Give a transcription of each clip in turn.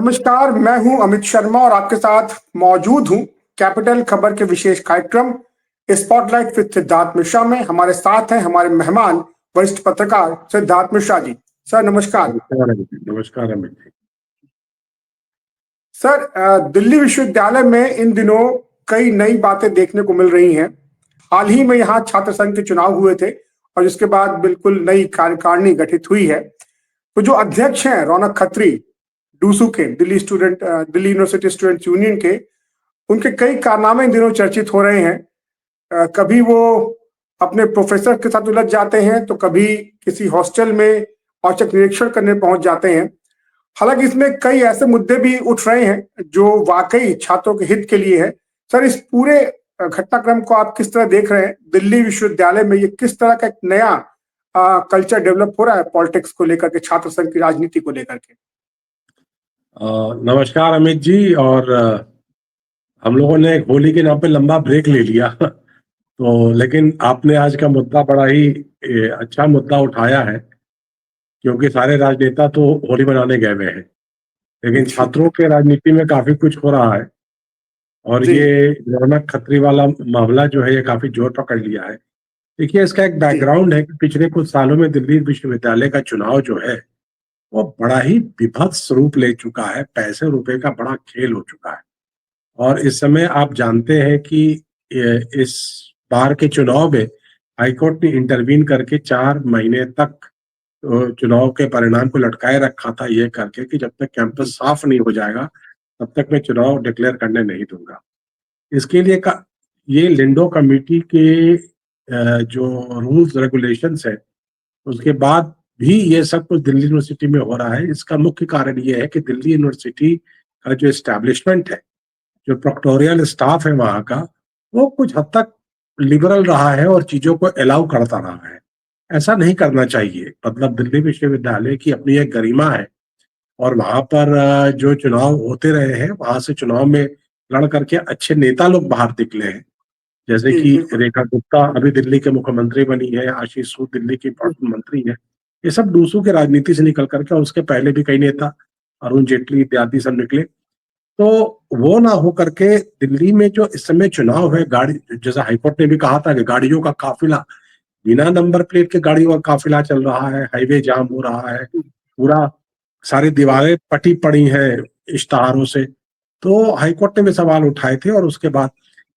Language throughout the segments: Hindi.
नमस्कार, मैं हूं अमित शर्मा और आपके साथ मौजूद हूं कैपिटल खबर के विशेष कार्यक्रम स्पॉटलाइट विद सिद्धार्थ मिश्रा में। हमारे साथ हैं हमारे मेहमान वरिष्ठ पत्रकार सिद्धार्थ मिश्रा जी। सर नमस्कार। नमस्कार अमित जी। सर, दिल्ली विश्वविद्यालय में इन दिनों कई नई बातें देखने को मिल रही हैं। हाल ही में यहाँ छात्र संघ के चुनाव हुए थे और इसके बाद बिल्कुल नई कार्यकारिणी गठित हुई है। तो जो अध्यक्ष हैं रौनक खत्री डूसू के, दिल्ली यूनिवर्सिटी स्टूडेंट्स यूनियन के, उनके कई कारनामे इन दिनों चर्चित हो रहे हैं। कभी वो अपने प्रोफेसर के साथ उलझ जाते हैं तो कभी किसी हॉस्टल में औचक निरीक्षण करने पहुंच जाते हैं। हालांकि इसमें कई ऐसे मुद्दे भी उठ रहे हैं जो वाकई छात्रों के हित के लिए है। सर, इस पूरे घटनाक्रम को आप किस तरह देख रहे हैं? दिल्ली विश्वविद्यालय में ये किस तरह का एक नया कल्चर डेवलप हो रहा है पॉलिटिक्स को लेकर के, छात्र संघ की राजनीति को लेकर के? नमस्कार अमित जी। और हम लोगों ने होली के नाम पे लंबा ब्रेक ले लिया तो लेकिन आपने आज का मुद्दा बड़ा ही अच्छा मुद्दा उठाया है, क्योंकि सारे राजनेता तो होली मनाने गए हुए हैं, लेकिन छात्रों के राजनीति में काफी कुछ हो रहा है। और ये रौनक खत्री वाला मामला जो है ये काफी जोर पकड़ लिया है। देखिए, इसका एक बैकग्राउंड है कि पिछले कुछ सालों में दिल्ली विश्वविद्यालय का चुनाव जो है वो बड़ा ही विभत्स रूप ले चुका है। पैसे रुपए का बड़ा खेल हो चुका है। और इस समय आप जानते हैं कि इस बार के चुनाव में हाईकोर्ट ने इंटरवीन करके 4 महीने तक चुनाव के परिणाम को लटकाए रखा था, ये करके कि जब तक कैंपस साफ नहीं हो जाएगा तब तक मैं चुनाव डिक्लेयर करने नहीं दूंगा। इसके लिए ये लिंडो कमेटी के जो रूल्स रेगुलेशंस है उसके बाद भी ये सब कुछ दिल्ली यूनिवर्सिटी में हो रहा है। इसका मुख्य कारण ये है कि दिल्ली यूनिवर्सिटी का जो एस्टैब्लिशमेंट है, जो प्रोक्टोरियल स्टाफ है वहाँ का, वो कुछ हद तक लिबरल रहा है और चीजों को अलाउ करता रहा है। ऐसा नहीं करना चाहिए। मतलब दिल्ली विश्वविद्यालय की अपनी एक गरिमा है और वहाँ पर जो चुनाव होते रहे हैं, वहां से चुनाव में लड़ करके अच्छे नेता लोग बाहर निकले हैं, जैसे कि रेखा गुप्ता अभी दिल्ली के मुख्यमंत्री बनी है, आशीष सूद दिल्ली की मंत्री है। ये सब डूसू के राजनीति से निकल करके, और उसके पहले भी कई नेता, अरुण जेटली इत्यादि सब निकले। तो वो ना हो करके दिल्ली में जो इस समय चुनाव है, गाड़ी, जैसा हाईकोर्ट ने भी कहा था कि गाड़ियों का काफिला, बिना नंबर प्लेट के गाड़ियों का काफिला चल रहा है, हाईवे जाम हो रहा है, पूरा सारी दीवारें पटी पड़ी हैं इश्तहारों से। तो हाईकोर्ट ने भी सवाल उठाए थे। और उसके बाद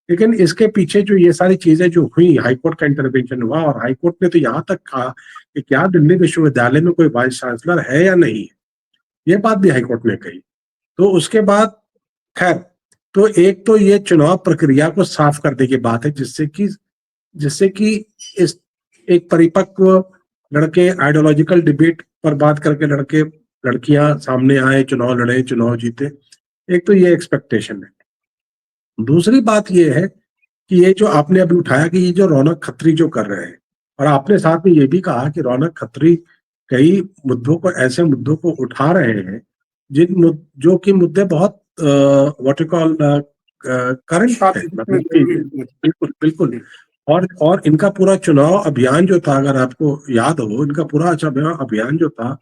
लेकिन इसके पीछे जो ये सारी चीजें जो हुई, हाईकोर्ट का इंटरवेंशन हुआ और हाईकोर्ट ने तो यहाँ तक कहा कि क्या दिल्ली विश्वविद्यालय में कोई वाइस चांसलर है या नहीं है, ये बात भी हाईकोर्ट ने कही। तो उसके बाद खैर, तो एक तो ये चुनाव प्रक्रिया को साफ करने की बात है, जिससे कि इस एक परिपक्व लड़के आइडियोलॉजिकल डिबेट पर बात करके लड़के लड़कियां सामने आए, चुनाव लड़े, चुनाव जीते। एक तो ये एक्सपेक्टेशन है। दूसरी बात ये है कि ये जो आपने अभी उठाया कि ये जो रौनक खत्री जो कर रहे हैं, और आपने साथ में ये भी कहा कि रौनक खत्री कई मुद्दों को, ऐसे मुद्दों को उठा रहे हैं जो कि मुद्दे बहुत व्हाट यू कॉल करंट है। बिल्कुल बिल्कुल। और इनका पूरा चुनाव अभियान जो था, अगर आपको याद हो, इनका पूरा अभियान जो था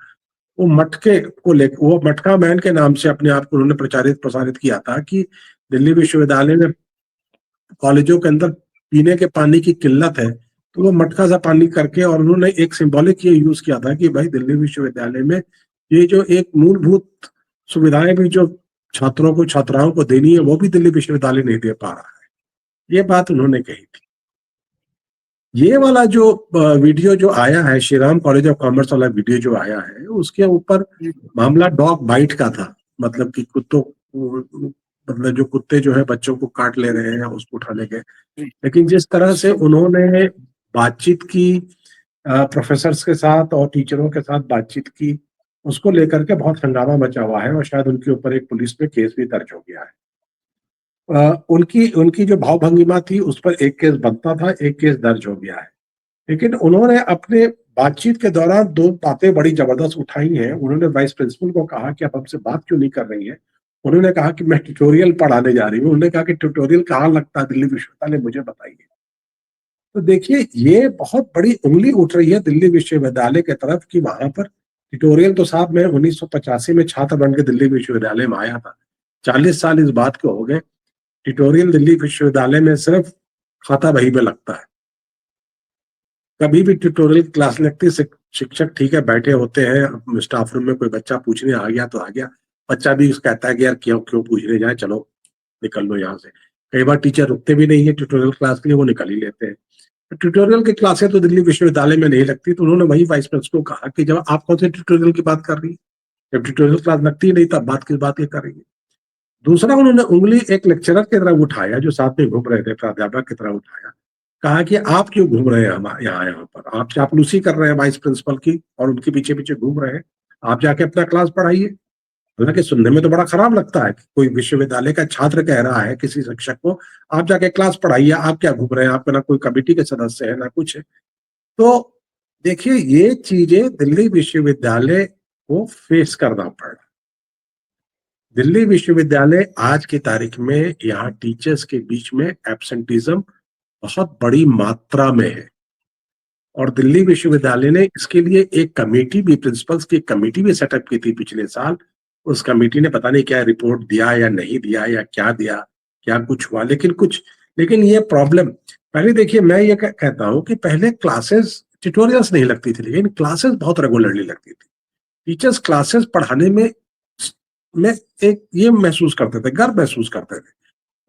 वो मटके को लेकर, वो मटका मैन के नाम से अपने आप को उन्होंने प्रसारित किया था कि दिल्ली विश्वविद्यालय में कॉलेजों के अंदर पीने के पानी की किल्लत है, तो वो मटका सा पानी करके, और उन्होंने एक सिंबॉलिक ये यूज किया था कि भाई दिल्ली विश्वविद्यालय में ये जो एक मूलभूत सुविधाएं भी जो छात्रों को, छात्राओं को देनी है, वो भी दिल्ली विश्वविद्यालय नहीं दे पा रहा है। ये बात उन्होंने कही थी। ये वाला जो वीडियो जो आया है, श्रीराम कॉलेज ऑफ कॉमर्स वाला वीडियो जो आया है, उसके ऊपर मामला डॉग बाइट का था। मतलब कि मतलब जो कुत्ते जो है बच्चों को काट ले रहे हैं, उसको उठाने के। लेकिन जिस तरह से उन्होंने बातचीत की प्रोफेसर्स के साथ और टीचरों के साथ बातचीत की, उसको लेकर के बहुत हंगामा मचा हुआ है और शायद उनके ऊपर एक पुलिस में केस भी दर्ज हो गया है। उनकी जो भाव भंगिमा थी उस पर एक केस बनता था, एक केस दर्ज हो गया है। लेकिन उन्होंने अपने बातचीत के दौरान 2 बातें बड़ी जबरदस्त उठाई हैं। उन्होंने वाइस प्रिंसिपल को कहा कि आप हमसे बात क्यों नहीं कर रही है। उन्होंने कहा कि मैं ट्यूटोरियल पढ़ाने जा रही हूँ। उन्होंने कहा कि ट्यूटोरियल कहाँ लगता है दिल्ली विश्वविद्यालय, मुझे बताइए। तो देखिए, ये बहुत बड़ी उंगली उठ रही है दिल्ली विश्वविद्यालय की तरफ कि वहां पर ट्यूटोरियल तो साहब मैं 1985 में छात्र बन के दिल्ली विश्वविद्यालय में आया था। 40 साल इस बात के हो गए। ट्यूटोरियल दिल्ली विश्वविद्यालय में सिर्फ खाता बही में लगता है। कभी भी ट्यूटोरियल क्लास लगती है, शिक्षक ठीक है बैठे होते हैं स्टाफ रूम में, कोई बच्चा पूछने आ गया तो आ गया, बच्चा भी कहता है कि यार क्यों क्यों पूछने जाए, चलो निकल लो यहाँ से। कई बार टीचर रुकते भी नहीं है ट्यूटोरियल क्लास के लिए, वो निकल ही लेते हैं। ट्यूटोरियल की क्लासें तो दिल्ली विश्वविद्यालय में नहीं लगती, तो उन्होंने वही वाइस प्रिंसिपल को कहा कि जब आप कौन से ट्यूटोरियल की बात कर रही है, जब ट्यूटोरियल क्लास लगती ही नहीं तब बात किस बात की कर रही है। दूसरा, उन्होंने उंगली एक लेक्चरर की तरफ उठाया जो साथ में घूम रहे थे, प्राध्यापक की तरफ उठाया, कहा कि आप क्यों घूम रहे हैं यहाँ पर, आप चापलूसी कर रहे हैं वाइस प्रिंसिपल की और उनके पीछे पीछे घूम रहे हैं, आप जाके अपना क्लास पढ़ाइए। हालांकि सुनने में तो बड़ा खराब लगता है कि कोई विश्वविद्यालय का छात्र कह रहा है किसी शिक्षक को आप जाके क्लास पढ़ाइए, आप क्या घूम रहे हैं, आपका ना कोई कमेटी के सदस्य है ना कुछ है। तो देखिए ये चीजें दिल्ली विश्वविद्यालय को फेस करना पड़ा। दिल्ली विश्वविद्यालय आज की तारीख में यहाँ टीचर्स के बीच में एब्सेंटिज्म बहुत बड़ी मात्रा में है, और दिल्ली विश्वविद्यालय ने इसके लिए एक कमेटी भी, प्रिंसिपल्स की कमेटी भी सेटअप की थी पिछले साल। उस कमेटी ने पता नहीं क्या रिपोर्ट दिया या नहीं दिया या क्या दिया, क्या कुछ हुआ, लेकिन ये प्रॉब्लम पहले देखिए, मैं ये कहता हूं कि पहले क्लासेस ट्यूटोरियल्स नहीं लगती थी, लेकिन क्लासेस बहुत रेगुलरली लगती थी। टीचर्स क्लासेस पढ़ाने में एक ये महसूस करते थे, गर्व महसूस करते थे,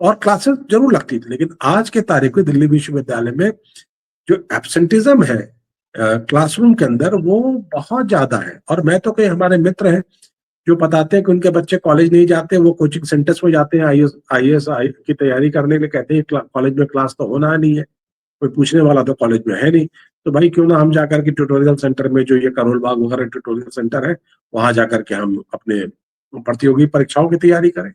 और क्लासेस जरूर लगती थी। लेकिन आज के तारीख में दिल्ली विश्वविद्यालय में जो एब्सेंटिज्म है क्लासरूम के अंदर वो बहुत ज्यादा है। और मैं तो कई हमारे मित्र हैं जो बताते हैं कि उनके बच्चे कॉलेज नहीं जाते, वो कोचिंग सेंटर्स में जाते हैं आईएएस की तैयारी करने के लिए, कहते हैं कॉलेज में क्लास तो होना नहीं है, कोई पूछने वाला तो कॉलेज में है नहीं, तो भाई क्यों ना हम जाकर के ट्यूटोरियल सेंटर में, जो ये करोल बाग वगैरह ट्यूटोरियल सेंटर है, वहां जाकर के हम अपने प्रतियोगी परीक्षाओं की तैयारी करें।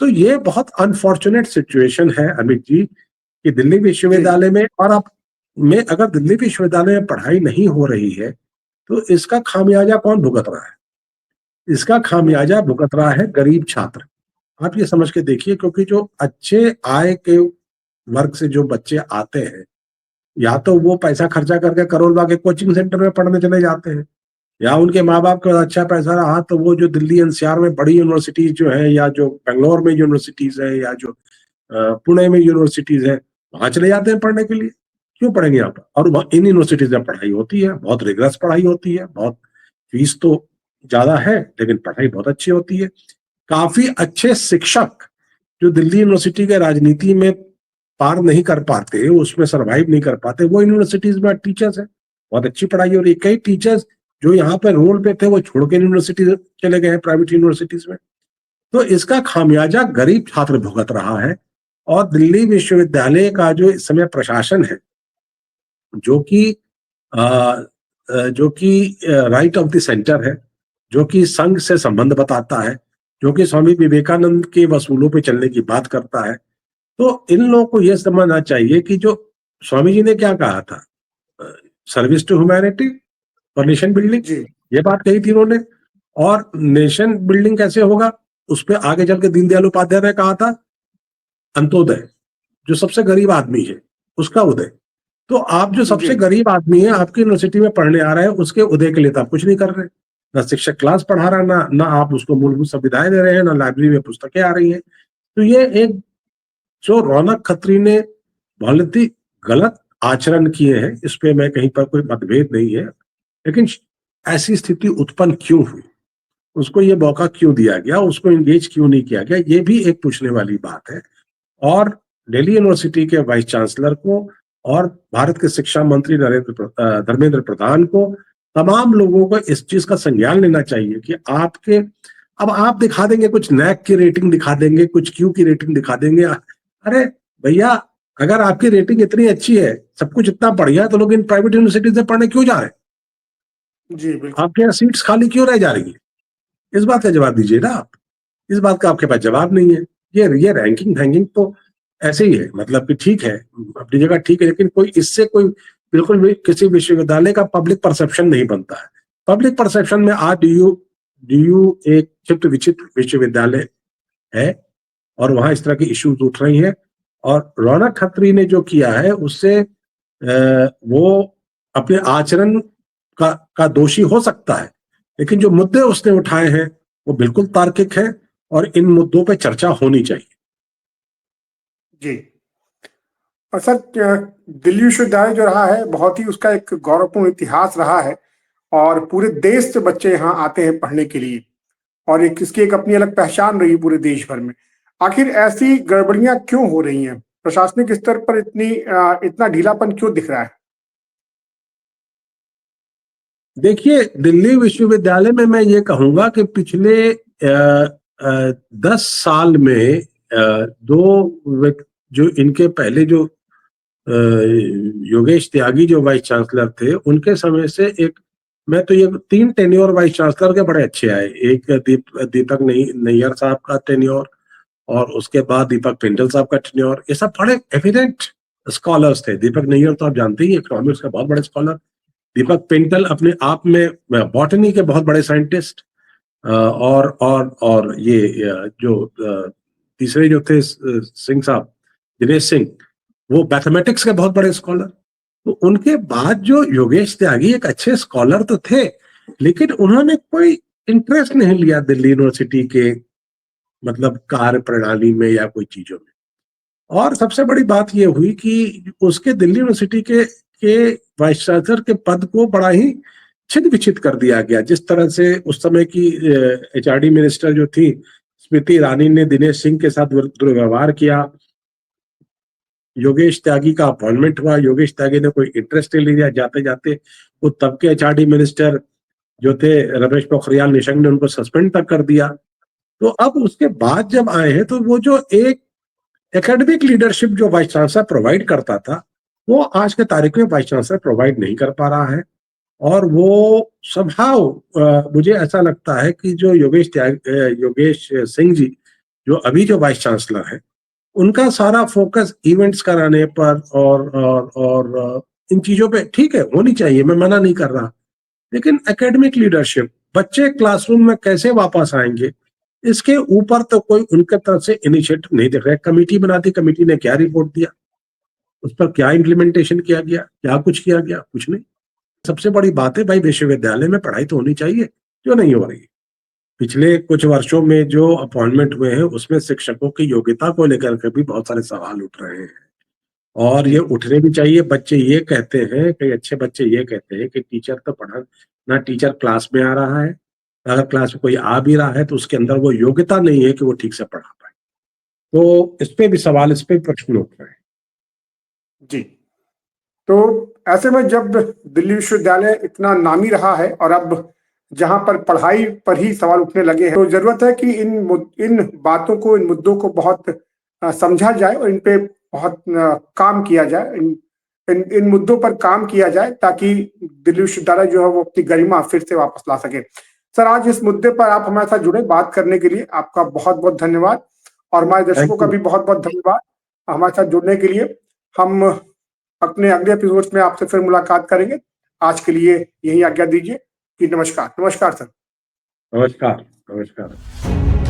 तो ये बहुत अनफॉर्चुनेट सिचुएशन है अमित जी कि दिल्ली विश्वविद्यालय में, और अब में अगर दिल्ली विश्वविद्यालय में पढ़ाई नहीं हो रही है तो इसका खामियाजा कौन भुगत रहा है? इसका खामियाजा भुगत रहा है गरीब छात्र। आप ये समझ के देखिए, क्योंकि जो अच्छे आय के वर्ग से जो बच्चे आते हैं, या तो वो पैसा खर्चा करके करोल बाग के कोचिंग सेंटर में पढ़ने चले जाते हैं, या उनके माँ बाप का अच्छा पैसा रहा तो वो जो दिल्ली एनसीआर में बड़ी यूनिवर्सिटीज जो है, या जो बेंगलोर में यूनिवर्सिटीज है, या जो पुणे में यूनिवर्सिटीज है, वहां चले जाते हैं पढ़ने के लिए। क्यों पढ़ेंगे यहाँ पर? और इन यूनिवर्सिटीज में पढ़ाई होती है, बहुत रिगरस पढ़ाई होती है, बहुत फीस तो ज्यादा है लेकिन पढ़ाई बहुत अच्छी होती है। काफी अच्छे शिक्षक जो दिल्ली यूनिवर्सिटी के राजनीति में पार नहीं कर पाते, उसमें सरवाइव नहीं कर पाते, वो यूनिवर्सिटीज में टीचर्स है, बहुत अच्छी पढ़ाई हो रही है। कई टीचर्स जो यहाँ पे रोल पे थे वो छोड़ के यूनिवर्सिटी चले गए हैं, प्राइवेट यूनिवर्सिटीज में। तो इसका खामियाजा गरीब छात्र भुगत रहा है। और दिल्ली विश्वविद्यालय का जो इस समय प्रशासन है, जो कि राइट ऑफ द सेंटर है, जो कि संघ से संबंध बताता है, जो कि स्वामी विवेकानंद के वसूलों पे चलने की बात करता है, तो इन लोगों को यह समझना चाहिए कि जो स्वामी जी ने क्या कहा था, सर्विस टू ह्यूमैनिटी और नेशन बिल्डिंग, ये बात कही थी उन्होंने। और नेशन बिल्डिंग कैसे होगा, उस पर आगे चल के दीनदयाल उपाध्याय ने कहा था अंत्योदय, जो सबसे गरीब आदमी है उसका उदय। तो आप जो सबसे गरीब आदमी है, आपकी यूनिवर्सिटी में पढ़ने आ रहे हैं, उसके उदय के लिए तो आप कुछ नहीं कर रहे, ना शिक्षक क्लास पढ़ा रहा, ना आप उसको मूलभूत सुविधाएं दे रहे हैं, ना लाइब्रेरी में पुस्तकें आ रही हैं। तो ये एक जो रौनक खत्री ने बहुत ही गलत आचरण किए हैं, इस पे मैं कहीं पर कोई मतभेद नहीं है, लेकिन ऐसी स्थिति उत्पन्न क्यों हुई, उसको ये मौका क्यों दिया गया, उसको एंगेज क्यों नहीं किया गया, ये भी एक पूछने वाली बात है। और दिल्ली यूनिवर्सिटी के वाइस चांसलर को और भारत के शिक्षा मंत्री धर्मेंद्र प्रधान को, तमाम लोगों को इस चीज का संज्ञान लेना चाहिए कि अब आप दिखा देंगे कुछ नैक की रेटिंग दिखा देंगे, कुछ क्यू की रेटिंग दिखा देंगे। अरे भैया, अगर आपकी रेटिंग इतनी अच्छी है, सब कुछ इतना बढ़िया है, तो लोग इन प्राइवेट यूनिवर्सिटी से पढ़ने क्यों जा रहे हैं? जी बिल्कुल। आपके यहाँ सीट्स खाली क्यों रह जा रही है? इस बात का जवाब दीजिए ना आप। इस बात का आपके पास जवाब नहीं है। ये रैंकिंग तो ऐसे ही है, मतलब कि ठीक है, अपनी जगह ठीक है, लेकिन कोई इससे कोई बिल्कुल भी किसी विश्वविद्यालय का पब्लिक परसेप्शन नहीं बनता है। पब्लिक परसेप्शन में आज डीयू एक चित्र विचित्र विश्वविद्यालय है और वहां इस तरह की इश्यूज उठ रही हैं। और रौनक खत्री ने जो किया है उससे वो अपने आचरण का दोषी हो सकता है, लेकिन जो मुद्दे उसने उठाए हैं वो बिल्कुल तार्किक है और इन मुद्दों पे चर्चा होनी चाहिए। जी। और सर, दिल्ली विश्वविद्यालय जो रहा है, बहुत ही उसका एक गौरवपूर्ण इतिहास रहा है और पूरे देश से बच्चे यहाँ आते हैं पढ़ने के लिए, और एक इसकी एक अपनी अलग पहचान रही है पूरे देश भर में। आखिर ऐसी गड़बड़ियां क्यों हो रही हैं? प्रशासनिक स्तर पर इतना ढीलापन क्यों दिख रहा है? देखिए, दिल्ली विश्वविद्यालय में मैं ये कहूंगा कि पिछले 10 साल में जो इनके पहले जो योगेश त्यागी जो वाइस चांसलर थे, उनके समय से एक, मैं तो ये 3 टेन्योर वाइस चांसलर के बड़े अच्छे आए। एक दीपक नैयर साहब का टेन्योर, और उसके बाद दीपक पिंटल साहब का टेन्योर। ये सब बड़े एविडेंट स्कॉलर्स थे। दीपक नैयर तो आप जानते ही, इकोनॉमिक्स का बहुत बड़े स्कॉलर। दीपक पिंटल अपने आप में बॉटनी के बहुत बड़े साइंटिस्ट। और ये जो तीसरे जो थे सिंह साहब, दिनेश सिंह, वो मैथमेटिक्स के बहुत बड़े स्कॉलर। तो उनके बाद जो योगेश त्यागी एक अच्छे स्कॉलर तो थे, लेकिन उन्होंने कोई इंटरेस्ट नहीं लिया दिल्ली यूनिवर्सिटी के मतलब कार्य प्रणाली में या कोई चीजों में। और सबसे बड़ी बात यह हुई कि उसके दिल्ली यूनिवर्सिटी के वाइस चांसलर के पद को बड़ा ही छिद विच्छिद कर दिया गया। जिस तरह से उस समय की एचआरडी मिनिस्टर जो थी स्मृति ईरानी ने दिनेश सिंह के साथ दुर्व्यवहार किया, योगेश त्यागी का अपॉइंटमेंट हुआ, योगेश त्यागी ने कोई इंटरेस्ट नहीं लिया। जाते जाते वो तब के एचआरडी मिनिस्टर जो थे रमेश पोखरियाल निशंक ने उनको सस्पेंड तक कर दिया। तो अब उसके बाद जब आए हैं, तो वो जो एक एकेडमिक लीडरशिप जो वाइस चांसलर प्रोवाइड करता था, वो आज के तारीख में वाइस चांसलर प्रोवाइड नहीं कर पा रहा है। और वो समहाउ मुझे ऐसा लगता है कि जो योगेश सिंह जी जो अभी जो वाइस चांसलर है, उनका सारा फोकस इवेंट्स कराने पर और इन चीजों पे, ठीक है होनी चाहिए, मैं मना नहीं कर रहा, लेकिन एकेडमिक लीडरशिप, बच्चे क्लासरूम में कैसे वापस आएंगे, इसके ऊपर तो कोई उनके तरफ से इनिशिएटिव नहीं दिख रहा है। कमेटी बना दी, कमेटी ने क्या रिपोर्ट दिया, उस पर क्या इम्प्लीमेंटेशन किया गया, क्या कुछ किया गया? कुछ नहीं। सबसे बड़ी बात है भाई, विश्वविद्यालय में पढ़ाई तो होनी चाहिए, जो नहीं हो रही। पिछले कुछ वर्षों में जो अपॉइंटमेंट हुए हैं, उसमें शिक्षकों की योग्यता को लेकर के भी बहुत सारे सवाल उठ रहे हैं, और ये उठने भी चाहिए। बच्चे ये कहते हैं, कई अच्छे बच्चे ये कहते हैं कि टीचर तो पढ़ा ना, टीचर क्लास में आ रहा है, अगर क्लास में कोई आ भी रहा है तो उसके अंदर वो योग्यता नहीं है कि वो ठीक से पढ़ा पाए। तो इस पे भी सवाल, इस पे प्रश्न उठ रहे हैं। जी। तो ऐसे में जब दिल्ली विश्वविद्यालय इतना नामी रहा है और अब जहां पर पढ़ाई पर ही सवाल उठने लगे हैं, तो जरूरत है कि इन बातों को, इन मुद्दों को बहुत समझा जाए और इन पे बहुत काम किया जाए, इन मुद्दों पर काम किया जाए, ताकि दिल्ली विश्वविद्यालय जो है वो अपनी गरिमा फिर से वापस ला सके। सर, आज इस मुद्दे पर आप हमारे साथ जुड़े बात करने के लिए आपका बहुत बहुत धन्यवाद, और हमारे दर्शकों का भी बहुत बहुत धन्यवाद हमारे साथ जुड़ने के लिए। हम अपने अगले एपिसोड में आपसे फिर मुलाकात करेंगे। आज के लिए यही आज्ञा दीजिए कि नमस्कार। नमस्कार सर। नमस्कार। नमस्कार।